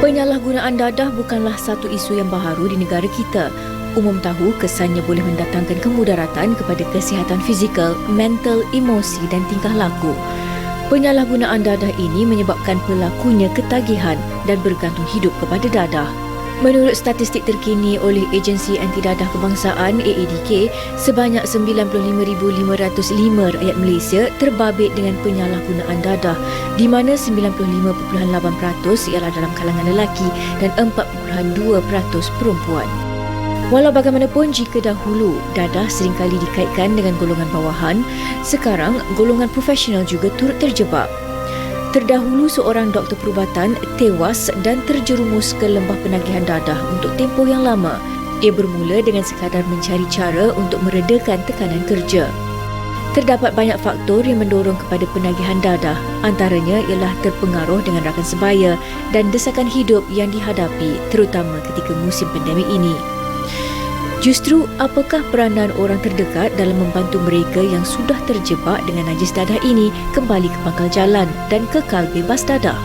Penyalahgunaan dadah bukanlah satu isu yang baharu di negara kita. Umum tahu kesannya boleh mendatangkan kemudaratan kepada kesihatan fizikal, mental, emosi dan tingkah laku. Penyalahgunaan dadah ini menyebabkan pelakunya ketagihan dan bergantung hidup kepada dadah. Menurut statistik terkini oleh Agensi Anti Dadah Kebangsaan AADK, sebanyak 95,505 rakyat Malaysia terbabit dengan penyalahgunaan dadah, di mana 95.8% ialah dalam kalangan lelaki dan 4.2% perempuan. Walau bagaimanapun, jika dahulu dadah seringkali dikaitkan dengan golongan bawahan, sekarang golongan profesional juga turut terjebak. Terdahulu seorang doktor perubatan tewas dan terjerumus ke lembah penagihan dadah untuk tempoh yang lama. Ia bermula dengan sekadar mencari cara untuk meredakan tekanan kerja. Terdapat banyak faktor yang mendorong kepada penagihan dadah. Antaranya ialah terpengaruh dengan rakan sebaya dan desakan hidup yang dihadapi, terutama ketika musim pandemik ini. Justru, apakah peranan orang terdekat dalam membantu mereka yang sudah terjebak dengan najis dadah ini kembali ke pangkal jalan dan kekal bebas dadah?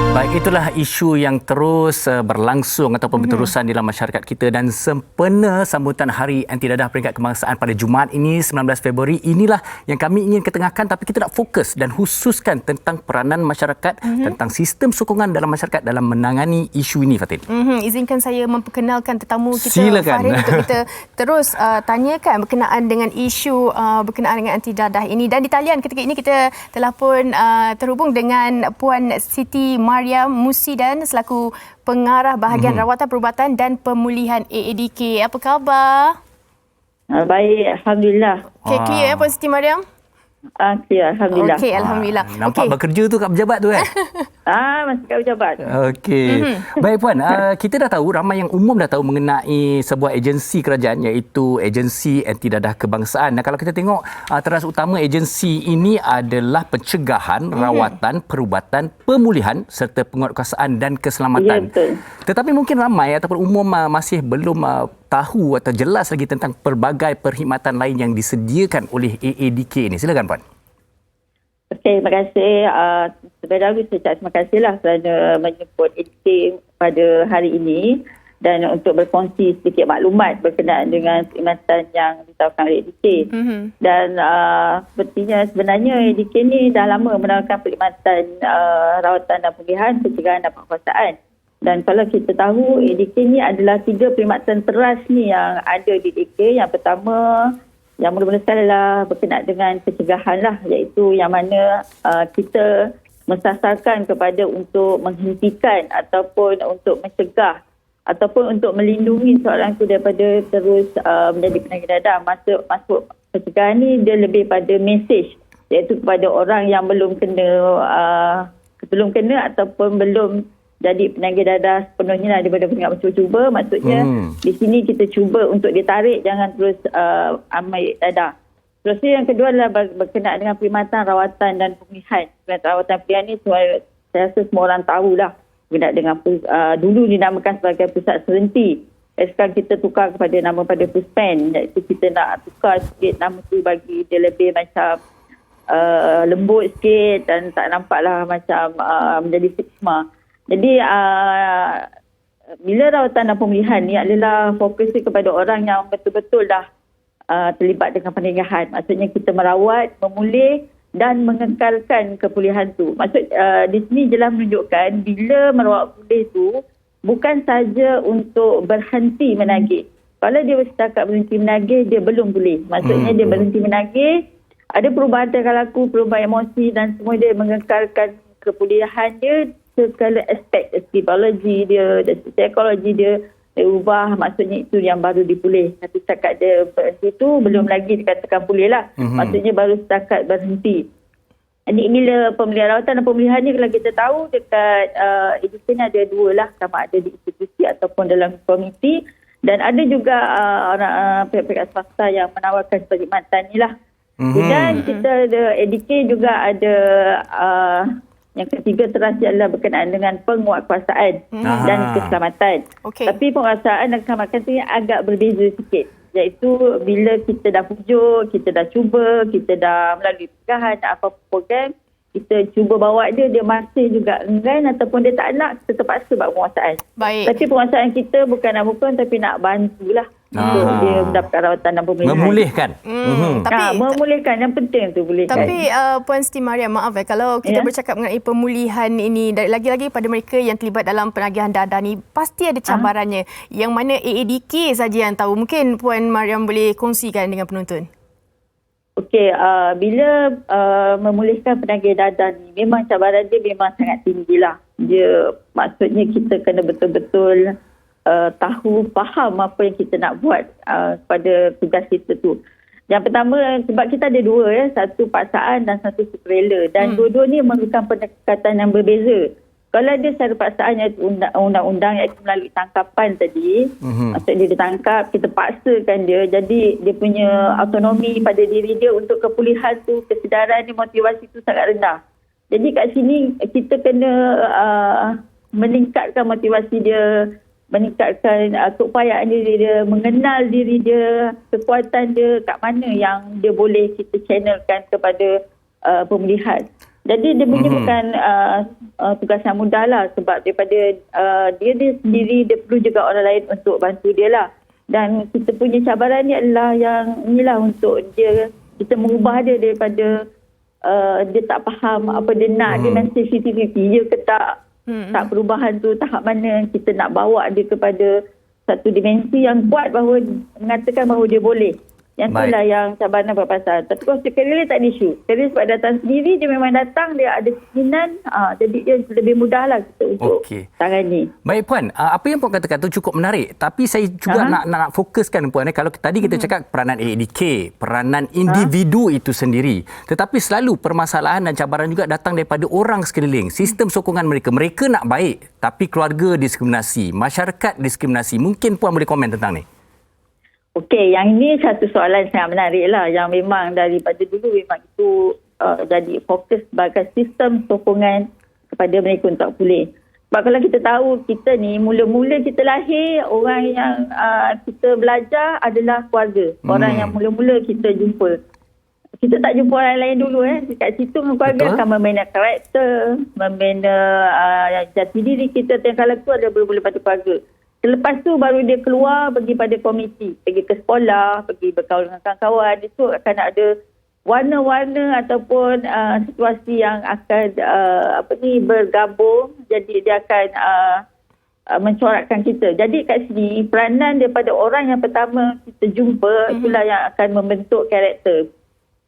Baik, itulah isu yang terus berlangsung ataupun berterusan dalam masyarakat kita, dan sempena sambutan Hari Anti Dadah Peringkat Kebangsaan pada Jumaat ini 19 Februari, inilah yang kami ingin ketengahkan, tapi kita nak fokus dan khususkan tentang peranan masyarakat, tentang sistem sokongan dalam masyarakat dalam menangani isu ini, Fatin. Izinkan saya memperkenalkan tetamu kita, Silakan. Farid, untuk kita terus tanyakan berkenaan dengan isu berkenaan dengan anti dadah ini. Dan di talian ketika ini kita telah pun terhubung dengan Puan Siti Mariam Musidan selaku pengarah bahagian rawatan perubatan dan pemulihan AADK. Apa khabar? Baik, Alhamdulillah. Okay, clear Puan Siti Mariam? Clear, Alhamdulillah. Okey, Alhamdulillah. Nampak bekerja tu kat pejabat tu kan? Masih kat pejabat. Okey. Baik Puan, kita dah tahu, ramai yang umum dah tahu mengenai sebuah agensi kerajaan iaitu Agensi Anti Dadah Kebangsaan. Dan kalau kita tengok teras utama agensi ini adalah pencegahan, rawatan, perubatan, pemulihan serta penguatkuasaan dan keselamatan. Ya, betul. Tetapi mungkin ramai ataupun umum masih belum tahu atau jelas lagi tentang pelbagai perkhidmatan lain yang disediakan oleh AADK ini. Silakan Puan. Okey, terima kasih. Sebenarnya saya ucap terima kasihlah kerana menjemput AADK pada hari ini dan untuk berkongsi sedikit maklumat berkenaan dengan perkhidmatan yang ditawarkan oleh AADK. Dan sebenarnya AADK ni dah lama menawarkan perkhidmatan rawatan dan pemulihan, pencegahan dan penguatkuasaan. Dan kalau kita tahu, AADK ni adalah 3 perkhidmatan teras ni yang ada di AADK. Yang pertama, yang mula-mula sekali adalah berkenaan dengan pencegahan lah, iaitu yang mana kita mensasarkan kepada untuk menghentikan ataupun untuk mencegah ataupun untuk melindungi seorang itu daripada terus menjadi penagih dadah. Masuk pencegahan ni dia lebih pada mesej, iaitu kepada orang yang belum kena ataupun belum jadi penagih dadah sepenuhnya daripada pengingat mencuba-cuba. Maksudnya di sini kita cuba untuk ditarik, jangan terus ambil dadah. Terus yang kedua adalah berkenaan dengan perkhidmatan rawatan dan pemulihan. Perkhidmatan rawatan pemulihan ni saya rasa semua orang tahulah. Berkenaan dengan dulu dinamakan sebagai pusat serenti. Sekarang kita tukar kepada nama pada Puspen. Iaitu kita nak tukar sikit nama tu bagi dia lebih macam lembut sikit dan tak nampaklah macam menjadi stigma. Jadi bila rawatan dan pemulihan ni adalah fokusnya kepada orang yang betul-betul dah terlibat dengan pencegahan. Maksudnya kita merawat, memulih dan mengekalkan kepulihan tu. Maksud di sini jelas menunjukkan bila merawat pulih tu bukan saja untuk berhenti menagih. Kalau dia setakat berhenti menagih, dia belum pulih. Maksudnya dia berhenti menagih, ada perubahan tingkah laku, perubahan emosi dan semua dia mengekalkan kepulihan dia. Segala aspek psikologi dia dan psikologi dia ubah, maksudnya itu yang baru dipulih. Tapi setakat dia berhenti tu belum lagi dikatakan pulih lah. Maksudnya baru setakat berhenti. Jadi bila pemeliharaan rawatan dan pemulihan ni, kalau kita tahu dekat AADK ni ada 2 lah, sama ada di institusi ataupun dalam komiti, dan ada juga pihak-pihak swasta yang menawarkan perkhidmatan ni lah. Dan kita ada AADK juga ada yang ketiga teras adalah berkenaan dengan penguatkuasaan dan keselamatan. Tapi penguatkuasaan dan keselamatan ini agak berbeza sikit. Iaitu bila kita dah pujuk, kita dah cuba, kita dah melalui pencegahan, apa-apa program, kita cuba bawa dia masih juga enggan ataupun dia tak nak, kita terpaksa buat penguasaan. Baik. Tapi penguasaan kita bukan nak hukum tapi nak bantulah untuk dia mendapat rawatan dan pemulihan. Memulihkan. Memulihkan, yang penting tu pulihkan. Tapi Puan Siti Mariam, maaf kalau kita bercakap mengenai pemulihan ini, lagi-lagi pada mereka yang terlibat dalam penagihan dadah ni, pasti ada cabarannya. Yang mana AADK saja yang tahu. Mungkin Puan Mariam boleh kongsikan dengan penonton. Okey, bila memulihkan penagih dadah ni, memang cabaran dia memang sangat tinggilah. Dia maksudnya kita kena betul-betul faham apa yang kita nak buat pada tugas kita tu. Yang pertama, sebab kita ada dua satu paksaan dan satu sukarela, dan dua-dua ni memerlukan pendekatan yang berbeza. Kalau ada secara paksaan iaitu undang-undang iaitu melalui tangkapan tadi, maksudnya dia ditangkap, kita paksakan dia, jadi dia punya autonomi pada diri dia untuk kepulihan tu, kesedaran dia, motivasi tu sangat rendah. Jadi kat sini kita kena meningkatkan motivasi dia, meningkatkan keupayaan diri dia, mengenal diri dia, kekuatan dia kat mana yang dia boleh kita channelkan kepada pemulihan. Jadi dia punya bukan tugas yang mudah lah, sebab daripada dia sendiri, dia perlu juga orang lain untuk bantu dia lah. Dan kita punya cabaran ni adalah yang inilah untuk dia, kita mengubah dia daripada dia tak faham apa dia nak, dia main sensitivity je ke tak perubahan tu, tahap mana kita nak bawa dia kepada satu dimensi yang kuat bahawa mengatakan bahawa dia boleh. Yang itulah yang cabaran berpasangan. Tapi kalau sukarela tak ada isu. Sukarela sebab datang sendiri, dia memang datang, dia ada keinginan, jadi dia lebih mudahlah kita untuk tangani. Baik Puan, apa yang Puan katakan tu cukup menarik. Tapi saya juga nak fokuskan Puan. Kalau tadi kita cakap peranan AADK, peranan individu itu sendiri. Tetapi selalu permasalahan dan cabaran juga datang daripada orang sekeliling. Sistem sokongan mereka. Mereka nak baik, tapi keluarga diskriminasi, masyarakat diskriminasi. Mungkin Puan boleh komen tentang ni. Okey, yang ini satu soalan sangat menarik lah, yang memang daripada dulu memang itu jadi fokus sebagai sistem sokongan kepada mereka untuk pulih. Sebab kalau kita tahu, kita ni mula-mula kita lahir, orang yang kita belajar adalah keluarga. Orang yang mula-mula kita jumpa. Kita tak jumpa orang lain dulu. Dekat situ keluarga akan membina karakter, membina jati diri kita. Yang kalau tu ada bermula pada keluarga. Selepas tu baru dia keluar pergi pada komiti, pergi ke sekolah, pergi berkawan dengan kawan-kawan. Itu akan ada warna-warna ataupun situasi yang akan bergabung. Jadi dia akan mencorakkan kita. Jadi kat sini peranan daripada orang yang pertama kita jumpa, itulah yang akan membentuk karakter.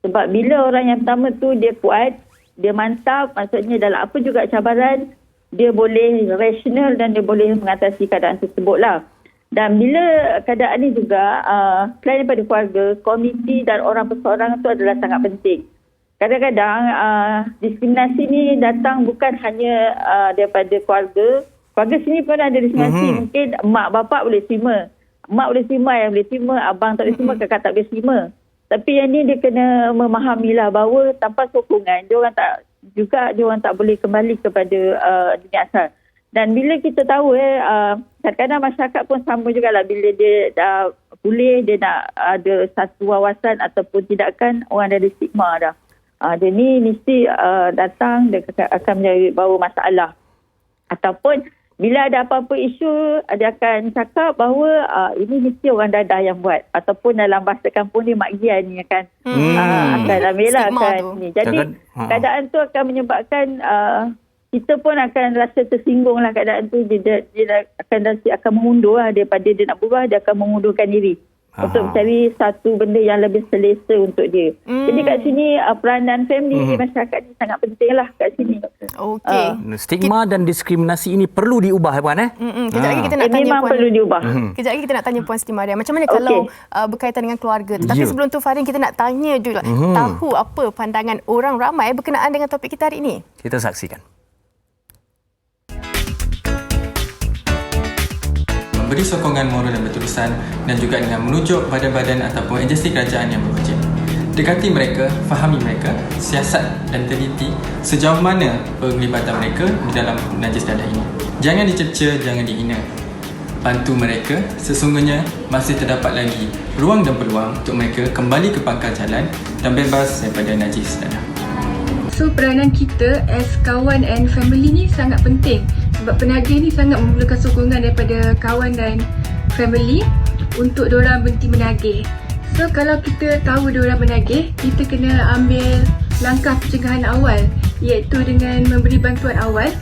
Sebab bila orang yang pertama tu dia kuat, dia mantap, maksudnya dalam apa juga cabaran, dia boleh rasional dan dia boleh mengatasi keadaan tersebutlah. Dan bila keadaan ni juga, selain daripada keluarga, komiti dan orang perseorangan itu adalah sangat penting. Kadang-kadang diskriminasi ni datang bukan hanya daripada keluarga. Keluarga sini pun ada diskriminasi. Mungkin mak bapak boleh terima. Mak boleh terima, ayah boleh terima, abang tak boleh terima, kakak tak boleh terima. Tapi yang ni dia kena memahamilah bahawa tanpa sokongan, dia orang tak boleh kembali kepada dunia asal. Dan bila kita tahu kadang-kadang masyarakat pun sama jugalah, bila dia dah pulih, dia nak ada satu wawasan ataupun tidakkan, orang dah ada stigma dah. Dia ni mesti datang, dia akan bawa masalah. Ataupun bila ada apa-apa isu, dia akan cakap bahawa ini mesti orang dadah yang buat. Ataupun dalam bahasa kampung ni, mak gian ni akan ambil lah. Jadi keadaan tu akan menyebabkan kita pun akan rasa tersinggung lah keadaan tu. Dia akan mengundur lah, daripada dia nak berubah, dia akan mengundurkan diri. Untuk mencari satu benda yang lebih selesa untuk dia. Jadi kat sini peranan family di masyarakat ni sangat penting lah kat sini. Okey. Stigma dan diskriminasi ini perlu diubah Puan Kejap lagi kita nak tanya memang Puan. Perlu diubah. Kejap lagi kita nak tanya Puan Siti Mariam. Macam mana kalau berkaitan dengan keluarga tu? Tapi sebelum tu Farin, kita nak tanya juga tahu apa pandangan orang ramai berkenaan dengan topik kita hari ini. Kita saksikan. Beri sokongan moral dan berterusan dan juga dengan menunjuk badan-badan ataupun agensi kerajaan yang berwajib. Dekati mereka, fahami mereka, siasat dan teliti sejauh mana penglibatan mereka di dalam najis dadah ini. Jangan dicerca, jangan dihina. Bantu mereka, sesungguhnya masih terdapat lagi ruang dan peluang untuk mereka kembali ke pangkal jalan dan bebas daripada najis dadah. So peranan kita as kawan and family ni sangat penting sebab penagih ni sangat memerlukan sokongan daripada kawan dan family untuk diorang berhenti menagih. So kalau kita tahu diorang menagih, kita kena ambil langkah pencegahan awal iaitu dengan memberi bantuan awal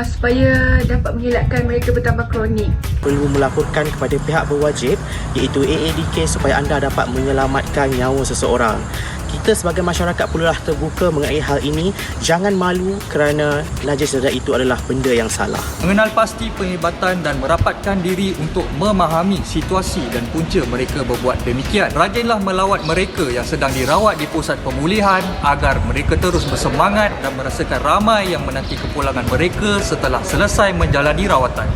supaya dapat mengelakkan mereka bertambah kronik. Perlu melaporkan kepada pihak berwajib iaitu AADK supaya anda dapat menyelamatkan nyawa seseorang. Kita sebagai masyarakat perlulah terbuka mengenai hal ini. Jangan malu kerana najis dadah itu adalah benda yang salah. Mengenal pasti penghebatan dan merapatkan diri untuk memahami situasi dan punca mereka berbuat demikian. Rajinlah melawat mereka yang sedang dirawat di pusat pemulihan agar mereka terus bersemangat dan merasakan ramai yang menanti kepulangan mereka setelah selesai menjalani rawatan.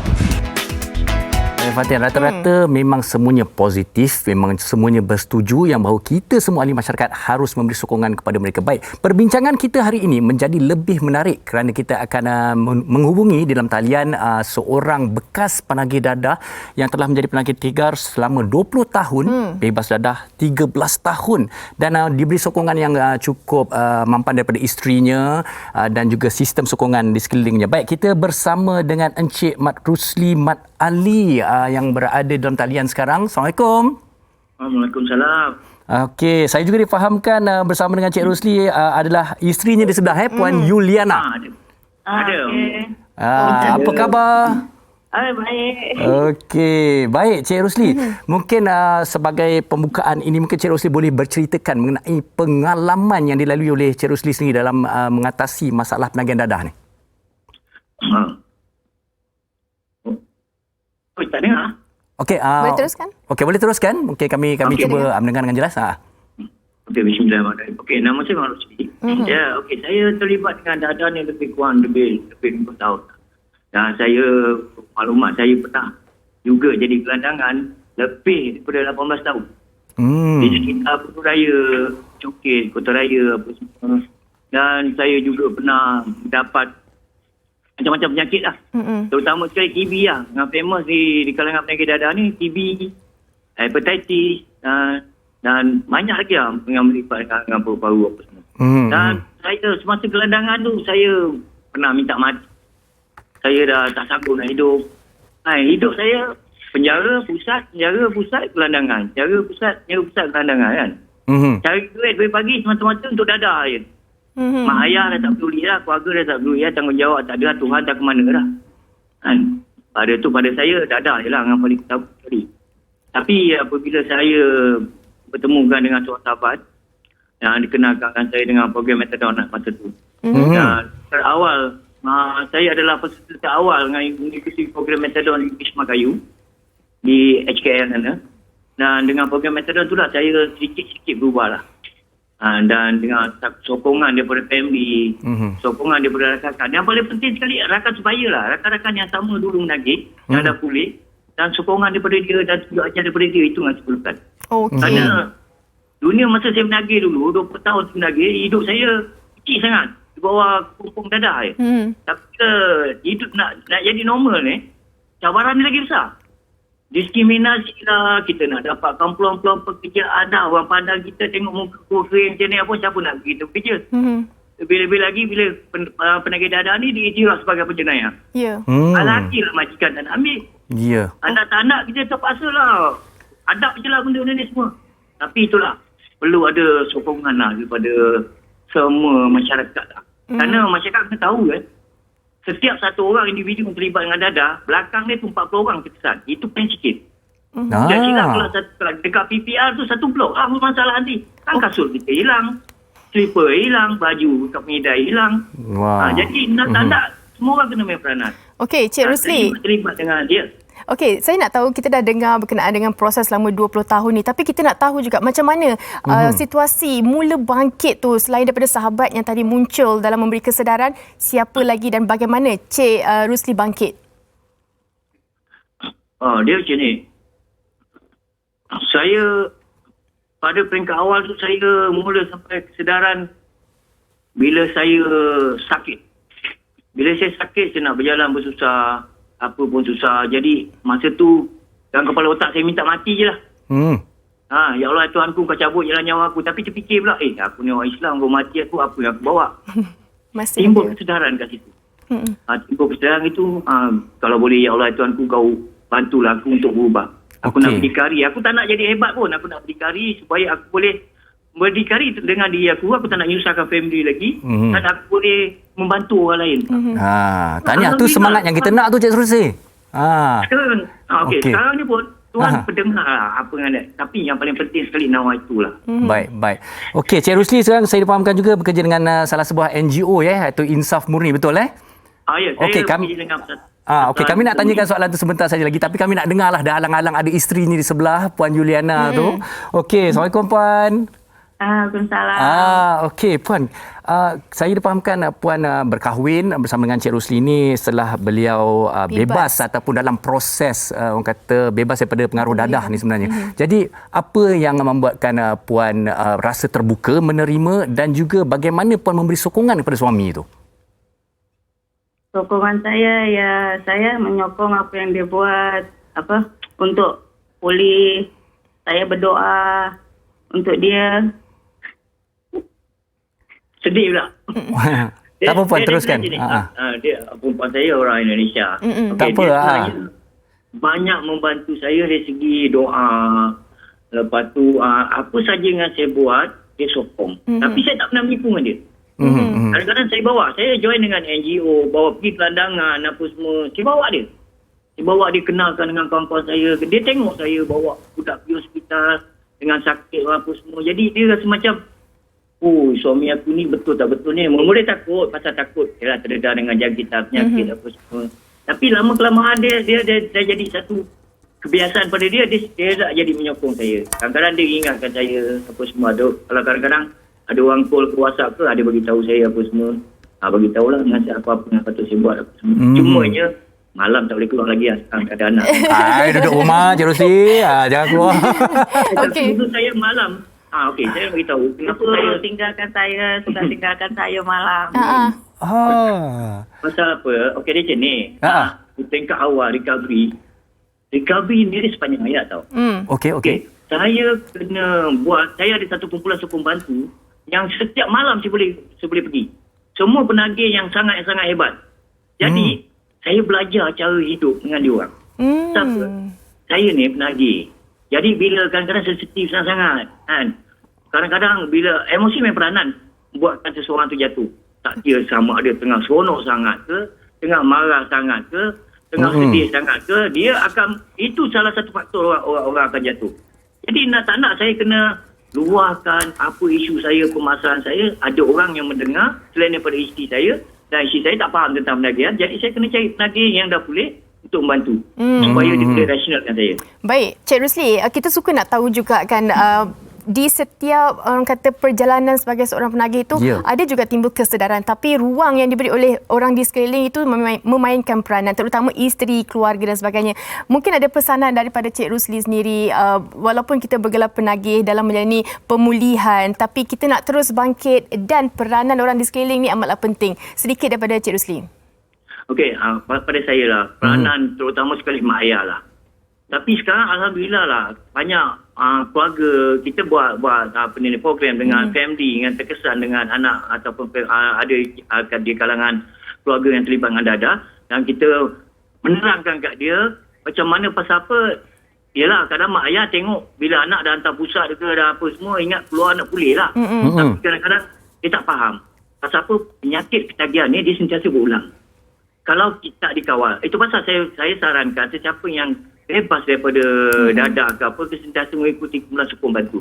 Fatin, rata-rata memang semuanya positif, memang semuanya bersetuju yang bahawa kita semua ahli masyarakat harus memberi sokongan kepada mereka. Baik, perbincangan kita hari ini menjadi lebih menarik kerana kita akan menghubungi di dalam talian seorang bekas penagih dadah yang telah menjadi penagih tigar selama 20 tahun, bebas dadah 13 tahun dan diberi sokongan yang cukup mampan daripada isterinya dan juga sistem sokongan di sekelilingnya. Baik, kita bersama dengan Encik Mat Rusli Mat Ali yang berada dalam talian sekarang. Assalamualaikum. Waalaikumsalam. Okey, saya juga difahamkan bersama dengan Cik Rusli adalah isterinya di sebelah, Puan Yuliana. Ada. Apa khabar? Baik. Okey, baik Cik Rusli. Mungkin sebagai pembukaan ini mungkin Cik Rusli boleh berceritakan mengenai pengalaman yang dilalui oleh Cik Rusli sendiri dalam mengatasi masalah penagihan dadah ni. Tak dengar. Okey, Boleh teruskan? Okey, boleh teruskan. Mungkin kami cuba mendengar dengan jelas. Okey, bismillahirrahmanirrahim. Okey, nama saya Mat Rusli. Ya, okey, saya terlibat dengan dadah ni lebih 20 tahun. Dan saya, maklumat saya pernah juga jadi gelandangan lebih daripada 18 tahun. Di sekitar Putu Raya, Cokit, Kota Raya apa semua. Dan saya juga pernah dapat macam-macam penyakit lah. Terutama sekali TB lah. Yang famous di kalangan penyakit dadah ni, TB, hepatitis dan banyak lagi lah yang melibatkan dengan paru-paru apa semua. Dan saya semasa gelandangan tu, saya pernah minta mati. Saya dah tak sanggup nak hidup. Hidup saya penjara pusat, gelandangan. Penjara pusat, gelandangan kan. Cari duit dari pagi semata-mata untuk dadah je. Mak ayah dah tak peduli lah, keluarga dah tak peduli lah, tanggungjawab tak ada, Tuhan tak ke mana dah. Kan? Pada saya dadah je lah yang paling pertama sekali. Tapi apabila saya bertemukan dengan seorang sahabat yang dikenalkan saya dengan program Metadon masa tu. Dan terawal, saya adalah peserta terawal dengan mengikuti program Metadon di Wisma Kayu di HKL sana. Dan dengan program Metadon tu lah saya sedikit-sedikit berubah lah. Dan dengan sokongan daripada family, sokongan daripada rakan-rakan. Yang paling penting sekali rakan sebaya lah. Rakan-rakan yang sama dulu menagih, yang dah pulih. Dan sokongan daripada dia dan juga ajar daripada dia, itu yang saya perlukan. Kerana dunia masa saya menagih dulu, 20 tahun saya menagih, hidup saya kecil sangat. Di bawah kumpung dadah je. Tapi hidup nak jadi normal ni, cabaran ni lagi besar. Diskriminasi lah, kita nak dapatkan peluang-peluang pekerjaan dah. Orang pandang kita tengok muka kering macam ni apa, siapa nak kita bekerja. Lebih-lebih lagi bila penagih dadah ni diiktiraf sebagai penjenayah. Lelaki lah majikan tak nak ambil. Anak tak nak, kita terpaksa lah. Adab je lah benda ni semua. Tapi itulah, perlu ada sokongan lah daripada semua masyarakat lah. Kerana masyarakat kena tahu kan, setiap satu orang individu yang terlibat dengan dadah, belakang dia tu 40 orang ketesan. Itu paling sikit. Jadi kalau dekat PPR tu satu blok, apa masalah nanti? Kan kasut kita hilang, slipper hilang, baju kat pengedai hilang. Jadi nak tak nak, semua orang kena main peranan. Okey, Cik Rusli. Terlibat dengan dia. Okey, saya nak tahu, kita dah dengar berkenaan dengan proses selama 20 tahun ni, tapi kita nak tahu juga macam mana situasi mula bangkit tu selain daripada sahabat yang tadi muncul dalam memberi kesedaran, siapa lagi dan bagaimana Cik Rusli bangkit? Dia macam ni. Saya pada peringkat awal tu saya mula sampai kesedaran bila saya sakit. Bila saya sakit, saya nak berjalan bersusah, apa pun susah. Jadi masa tu dalam kepala otak saya minta mati je lah. Ya Allah Tuhanku, kau cabut jalan nyawa aku. Tapi terfikir pula, aku ni orang Islam, kau mati aku, apa yang aku bawa? Masih Timbul ada. kesedaran kat situ. Timbul kesedaran itu, kalau boleh ya Allah Tuhanku, kau bantulah aku untuk berubah. Aku nak berdikari. Aku tak nak jadi hebat pun. Aku nak berdikari supaya aku boleh berdikari dengan diri aku. Aku tak nak nyusahkan family lagi. Dan aku boleh membantu orang lain. Tahniah, tu semangat yang kita nak tu, Cik Rusli. Sekarang, sekarang ni pun Tuhan pendengar apa yang ada. Tapi yang paling penting sekali nawa itulah. Baik. Okey, Cik Rusli sekarang saya difahamkan juga bekerja dengan salah sebuah NGO iaitu Insaf Murni, betul Ya, saya kami bekerja dengan kami nak tanyakan soalan tu sebentar saja lagi, tapi kami nak dengarlah dah alang-alang ada isteri ni di sebelah, Puan Juliana tu. Okey, Assalamualaikum Puan. Waalaikumsalam. Okey Puan, saya difahamkan Puan berkahwin bersama dengan Cik Rusli ni setelah beliau bebas ataupun dalam proses orang kata bebas daripada pengaruh dadah ni sebenarnya. Jadi apa yang membuatkan Puan rasa terbuka menerima dan juga bagaimana Puan memberi sokongan kepada suami itu? Sokongan saya, saya menyokong apa yang dia buat, untuk pulih. Saya berdoa untuk dia. Sedih pula. Tak apa Puan, teruskan. Dia perempuan saya orang Indonesia. Tak apa. Banyak membantu saya dari segi doa. Lepas tu apa saja yang saya buat, dia sokong. Tapi saya tak pernah menipu dengan dia. Kadang-kadang saya join dengan NGO, bawa pergi pelandangan apa semua. Saya bawa dia kenalkan dengan kawan-kawan saya. Dia tengok saya bawa budak pergi hospital dengan sakit apa semua. Jadi dia rasa macam, suami aku ni betul tak betul ni. Mula-mula takut, pasal takut yalah terdedah dengan jangkitan penyakit apa semua. Tapi lama-kelamaan dia dah jadi satu kebiasaan pada dia tak jadi menyokong saya. Kadang-kadang dia ingatkan saya apa semua. Kalau kadang-kadang ada orang call ke WhatsApp ke, ada bagi tahu saya apa semua. Bagi tahulah nasihat apa-apa yang patut saya buat apa semua. Cumanya malam tak boleh keluar lagi sekarang ada anak. Duduk rumah Cik Rusli, jangan keluar. Itu saya malam. Saya beritahu kenapa sudah tinggalkan saya malam. Pasal apa? Dia macam ni. Tingkat awal recovery ni dia sepanjang hayat tau. Okey. Saya kena buat, saya ada satu kumpulan sokong bantu yang setiap malam saya boleh pergi. Semua penagih yang sangat hebat. Jadi saya belajar cara hidup dengan dia orang. Saya ni penagih. Jadi bila kadang-kadang sensitif sangat-sangat kan. Kadang-kadang bila emosi main peranan buatkan seseorang tu jatuh. Tak kira sama ada tengah seronok sangat ke, tengah marah sangat ke, tengah sedih sangat ke, dia akan, itu salah satu faktor orang akan jatuh. Jadi tak nak saya kena luahkan apa isu saya, permasalahan saya. Ada orang yang mendengar selain daripada isteri saya, dan isteri saya tak faham tentang penagihan. Jadi saya kena cari penagih yang dah pulih untuk membantu supaya dia boleh rasionalkan saya. Baik, Cik Rusli, kita suka nak tahu juga kan di setiap orang kata perjalanan sebagai seorang penagih itu ada juga timbul kesedaran, tapi ruang yang diberi oleh orang di sekeliling itu memainkan peranan, terutama isteri, keluarga dan sebagainya. Mungkin ada pesanan daripada Cik Rusli sendiri, walaupun kita bergelar penagih dalam menjalani pemulihan, tapi kita nak terus bangkit dan peranan orang di sekeliling ni amatlah penting. Sedikit daripada Cik Rusli. Pada saya lah, peranan terutama sekali mak ayah lah. Tapi sekarang Alhamdulillah lah, banyak keluarga kita buat program dengan family yang terkesan dengan anak ataupun ada di kalangan keluarga yang terlibat dengan dadah, dan kita menerangkan kat dia macam mana pasal apa. Yelah, kadang mak ayah tengok bila anak dah hantar pusat ke dah apa semua, ingat keluar nak pulih lah. Tapi kadang-kadang dia tak faham pasal apa penyakit ketagihan ni dia sentiasa berulang kalau kita dikawal. Itu pasal saya sarankan sesiapa yang bebas daripada dadah ke apa, sentiasa mengikuti kumpulan sokong bantu.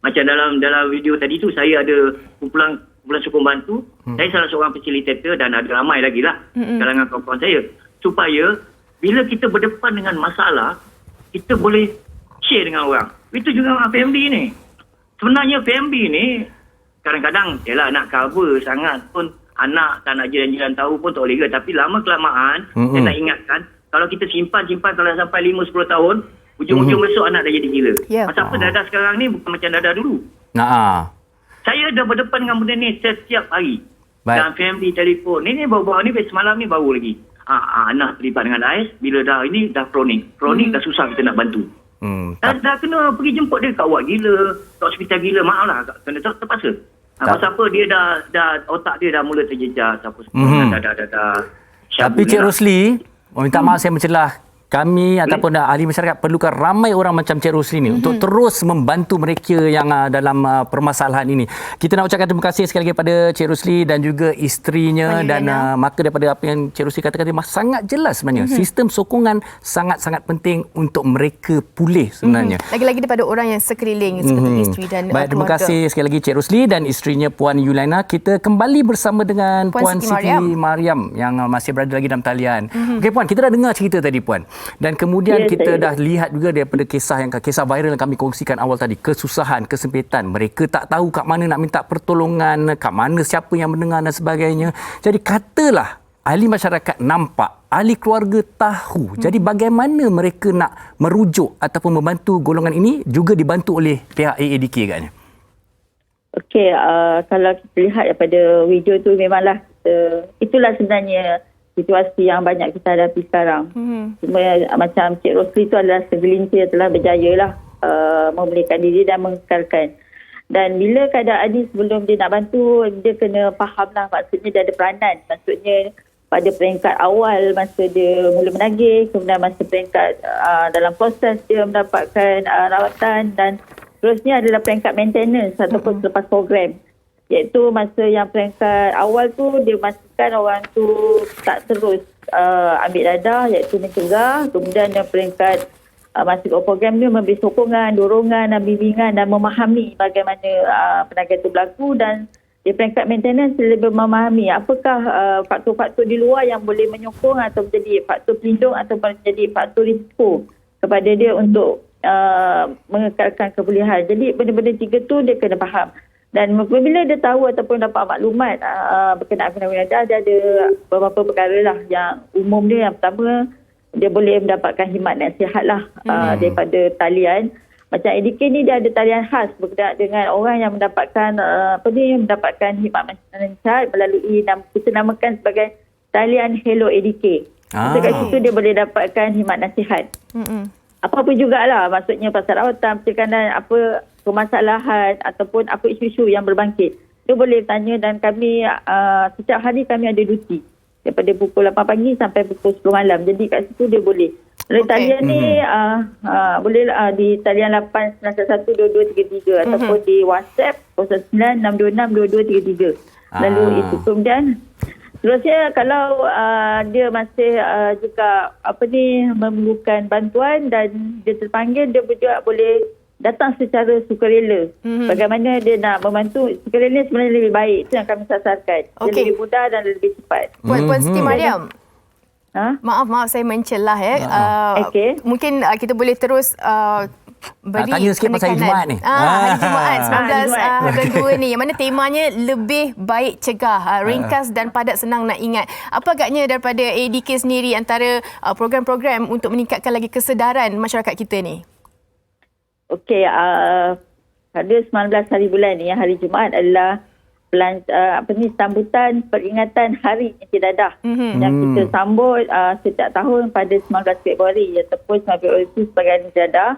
Macam dalam video tadi tu, saya ada kumpulan sokong bantu. Saya salah seorang facilitator dan ada ramai lagi lah kalangan kawan-kawan saya. Supaya bila kita berdepan dengan masalah, kita boleh share dengan orang. Itu juga dengan family ni. Sebenarnya family ni kadang-kadang yalah nak cover sangat pun, anak tak nak jiran-jiran tahu pun tak boleh ke. Tapi lama-kelamaan saya nak ingatkan, kalau kita simpan kalau sampai 5-10 tahun, ujung-ujung besok anak dah jadi gila. Pasal apa dadah sekarang ni bukan macam dadah dulu. Saya dah berdepan dengan benda ni setiap hari. Dan family telefon. Ini baru-baru ni, semalam ni baru lagi. Anak terlibat dengan AIS, bila dah kronik dah susah kita nak bantu. Dah kena pergi jemput dia kat ward gila, kat hospital gila. Maaf lah, kena terpaksa. Pasal apa dia dah otak dia dah mula terjejas apa semua. Dah. Tapi Cik Rosli, minta maaf saya mencelah. Kami ataupun ahli masyarakat perlukan ramai orang macam Cik Rosli ni untuk terus membantu mereka yang dalam permasalahan ini. Kita nak ucapkan terima kasih sekali lagi kepada Cik Rosli dan juga isterinya dan maka daripada apa yang Cik Rosli katakan tadi sangat jelas sebenarnya. Sistem sokongan sangat-sangat penting untuk mereka pulih sebenarnya. Lagi-lagi daripada orang yang sekeliling seperti isteri dan baik, terima kasih sekali lagi Cik Rosli dan isterinya Puan Yulaina. Kita kembali bersama dengan Puan Siti Mariam yang masih berada lagi dalam talian. Okey Puan, kita dah dengar cerita tadi Puan. Dan kemudian kita dah lihat juga daripada kisah viral yang kami kongsikan awal tadi, kesusahan, kesempitan. Mereka tak tahu kat mana nak minta pertolongan, kat mana siapa yang mendengar dan sebagainya. Jadi katalah ahli masyarakat nampak, ahli keluarga tahu. Jadi bagaimana mereka nak merujuk ataupun membantu golongan ini juga dibantu oleh pihak AADK agaknya? Okey, kalau kita lihat daripada video tu memanglah itulah sebenarnya situasi yang banyak kita hadapi sekarang. Cuma macam Cik Rosli tu adalah segelintir telah berjaya lah memulihkan diri dan mengekalkan. Dan bila keadaan ni sebelum dia nak bantu, dia kena faham lah maksudnya dia ada peranan. Maksudnya pada peringkat awal masa dia mula menagih, kemudian masa peringkat dalam proses dia mendapatkan rawatan dan terusnya adalah peringkat maintenance ataupun selepas program. Iaitu masa yang peringkat awal tu dia memastikan orang tu tak terus ambil dadah iaitu mencegah. Kemudian yang peringkat masuk program ni memberi sokongan, dorongan dan bimbingan dan memahami bagaimana penagihan itu berlaku. Dan di peringkat maintenance lebih memahami apakah faktor-faktor di luar yang boleh menyokong atau menjadi faktor pelindung atau menjadi faktor risiko kepada dia untuk mengekalkan kepulihan. Jadi benda-benda tiga tu dia kena faham. Dan apabila dia tahu ataupun dapat maklumat berkenaan fenomena dadah, dia ada beberapa perkara lah yang umum dia. Yang pertama, dia boleh mendapatkan khidmat nasihat lah daripada talian. Macam ADK ni dia ada talian khas berkenaan dengan orang yang mendapatkan mendapatkan khidmat nasihat melalui kita namakan sebagai talian Hello ADK. Dekat situ dia boleh dapatkan khidmat nasihat. Apa-apa jugalah, maksudnya pasal rawatan, percakapan, apa permasalahan ataupun apa isu-isu yang berbangkit. Dia boleh tanya dan kami setiap hari kami ada duty daripada pukul 8 pagi sampai pukul 10 malam. Jadi kat situ dia boleh. Dari talian ni boleh di talian 89112233 ataupun di WhatsApp 0962622233. Lalu itu kemudian terusnya kalau dia masih juga memerlukan bantuan dan dia terpanggil, dia juga boleh datang secara sukarela. Bagaimana dia nak membantu, sukarela sebenarnya lebih baik. Itu yang kami sasarkan. Dia lebih mudah dan lebih cepat. Puan Siti Mariam. Maaf saya mencelah mungkin kita boleh terus beri tanya sikit pasal hari Jumaat ni. Hari Jumaat 19 Bulan 2 ni yang mana temanya lebih baik cegah, ringkas dan padat senang nak ingat. Apa agaknya daripada ADK sendiri antara program-program untuk meningkatkan lagi kesedaran masyarakat kita ni? Okey, pada 19 hari bulan ni, hari Jumaat adalah sambutan peringatan Hari Anti Dadah yang kita sambut setiap tahun pada 19 Februari ataupun 19 Februari itu sebagai Hari Anti Dadah.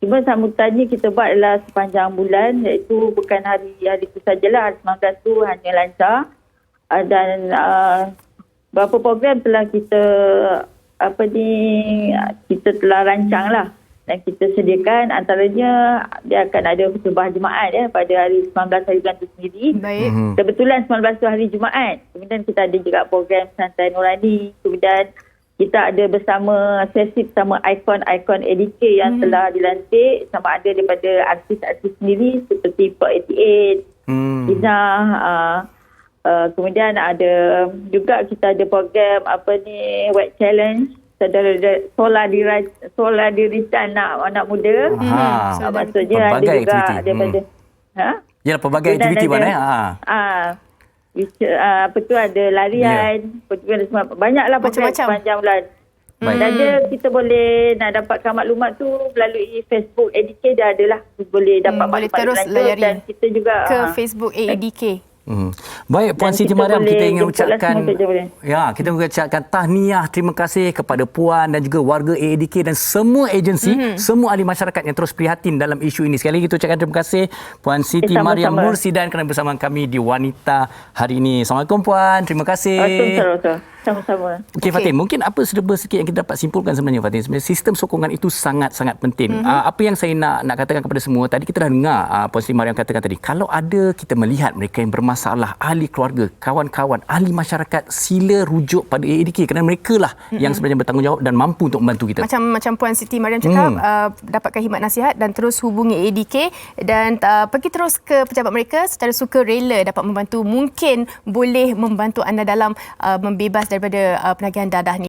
Cuma sambutannya kita buat adalah sepanjang bulan, iaitu bukan hari itu sajalah, hari 19 tu hanya lancar. Dan beberapa program telah kita telah rancang lah dan kita sediakan. Antaranya dia akan ada khutbah Jumaat pada hari 19 hari bulan itu sendiri. Kebetulan 19 tu hari Jumaat. Kemudian kita ada juga program Santai Nurani. Kemudian kita ada bersama sesi bersama ikon-ikon ADK yang telah dilantik, sama ada daripada artis-artis sendiri seperti Pak 88, Gina. Kemudian ada juga kita ada program Web Challenge, solar dirisan anak muda. Maksudnya ada juga daripada ya, pelbagai aktiviti mana ada larian, banyaklah program sepanjang bulan. Dan kita boleh nak dapatkan maklumat tu melalui Facebook ADK, dia adalah boleh dapat maklumat terus lanjut. Dan kita juga ke Facebook ADK. Baik Puan Dan Siti kita Mariam, boleh kita ingin jemputlah ucapkan semua kerja boleh. kita mengucapkan tahniah, terima kasih kepada Puan dan juga warga AADK dan semua agensi, semua ahli masyarakat yang terus prihatin dalam isu ini. Sekali lagi kita ucapkan terima kasih Puan Siti Mariam sama-sama. Mursidan kerana bersama kami di Wanita hari ini. Assalamualaikum Puan, terima kasih. Waalaikumsalam. Sama-sama. Okey Fatin, mungkin apa serba sikit yang kita dapat simpulkan sebenarnya Fatin. Sebenarnya sistem sokongan itu sangat-sangat penting. Apa yang saya nak katakan kepada semua, tadi kita dah dengar Puan Siti Mariam katakan tadi, kalau ada kita melihat mereka yang bermasalah, ahli keluarga, kawan-kawan, ahli masyarakat, sila rujuk pada AADK kerana mereka lah yang sebenarnya bertanggungjawab dan mampu untuk membantu kita. Macam Puan Siti Mariam cakap, dapatkan khidmat nasihat dan terus hubungi AADK dan pergi terus ke pejabat mereka secara sukarela dapat membantu. Mungkin boleh membantu anda dalam membebas daripada penagihan dadah ni.